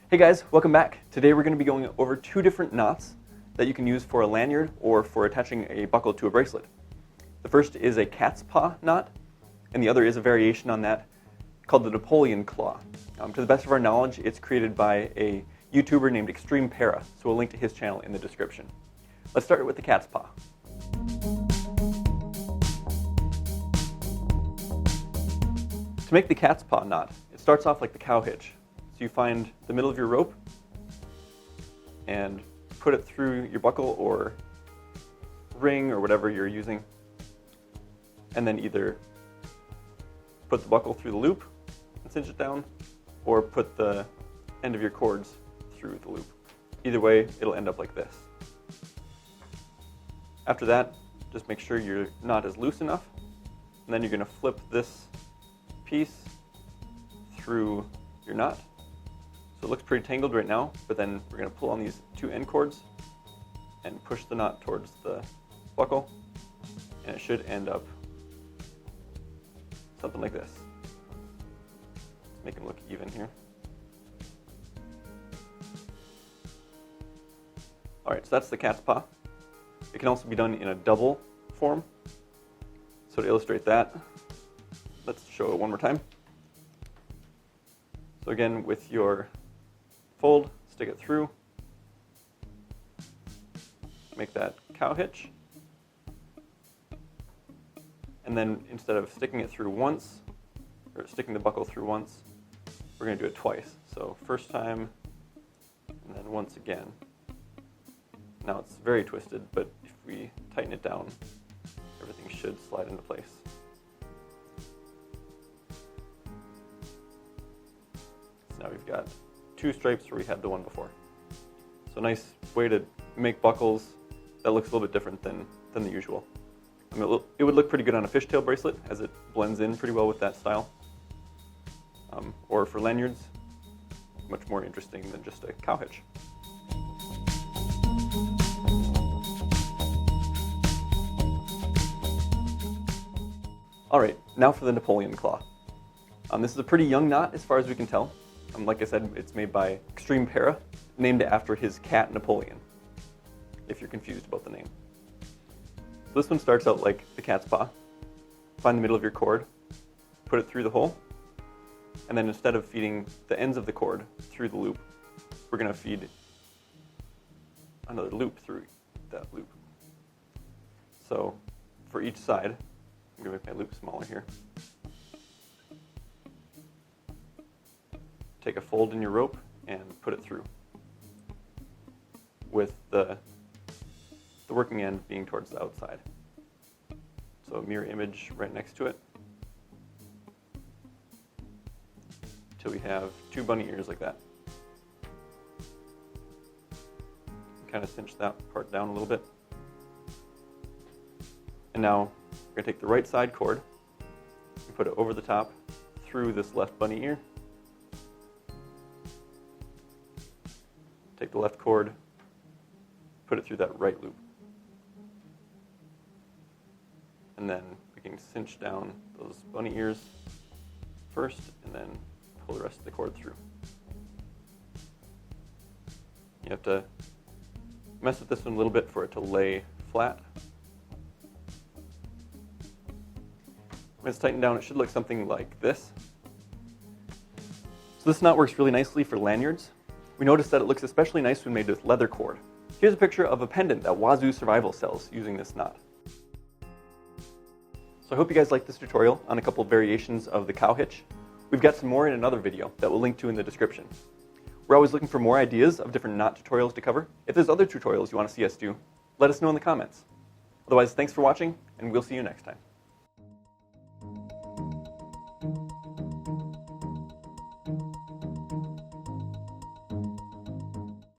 Hey guys, welcome back. Today we're going to be going over two different knots that you can use for a lanyard or for attaching a buckle to a bracelet. The first is a cat's paw knot, and the other is a variation on that called the Napoleon Cloth. To the best of our knowledge, it's created by a YouTuber named Extreme Para, so we'll link to his channel in the description. Let's start with the cat's paw. To make the cat's paw knot, it starts off like the cow hitch. So you find the middle of your rope and put it through your buckle or ring or whatever you're using, and then either put the buckle through the loop and cinch it down, or put the end of your cords through the loop. Either way, it'll end up like this. After that, just make sure your knot is loose enough, and then you're going to flip this piece through your knot. So it looks pretty tangled right now, but then we're going to pull on these two end cords and push the knot towards the buckle, and it should end up something like this. Let's make them look even here. Alright, so that's the cat's paw. It can also be done in a double form. So to illustrate that, let's show it one more time. So again, with your fold, stick it through, make that cow hitch, and then instead of sticking it through once, or sticking the buckle through once, we're going to do it twice. So first time, and then once again. Now it's very twisted, but if we tighten it down, everything should slide into place. So now we've got two stripes where we had the one before. So nice way to make buckles that looks a little bit different than the usual. I mean, it would look pretty good on a fishtail bracelet as it blends in pretty well with that style. Or for lanyards, much more interesting than just a cow hitch. Alright, now for the Napoleon Cloth. This is a pretty young knot as far as we can tell. Like I said, it's made by Extreme Para, named after his cat Napoleon, if you're confused about the name. So this one starts out like the cat's paw. Find the middle of your cord, put it through the hole, and then instead of feeding the ends of the cord through the loop, we're going to feed another loop through that loop. So for each side, I'm going to make my loop smaller here. Take a fold in your rope and put it through, with the working end being towards the outside. So a mirror image right next to it, until we have two bunny ears like that. Kind of cinch that part down a little bit. And now we're going to take the right side cord and put it over the top through this left bunny ear. Take the left cord, put it through that right loop. And then we can cinch down those bunny ears first and then pull the rest of the cord through. You have to mess with this one a little bit for it to lay flat. When it's tightened down, it should look something like this. So this knot works really nicely for lanyards. We noticed that it looks especially nice when made with leather cord. Here's a picture of a pendant that Wazoo Survival sells using this knot. So I hope you guys liked this tutorial on a couple of variations of the cow hitch. We've got some more in another video that we'll link to in the description. We're always looking for more ideas of different knot tutorials to cover. If there's other tutorials you want to see us do, let us know in the comments. Otherwise, thanks for watching, and we'll see you next time.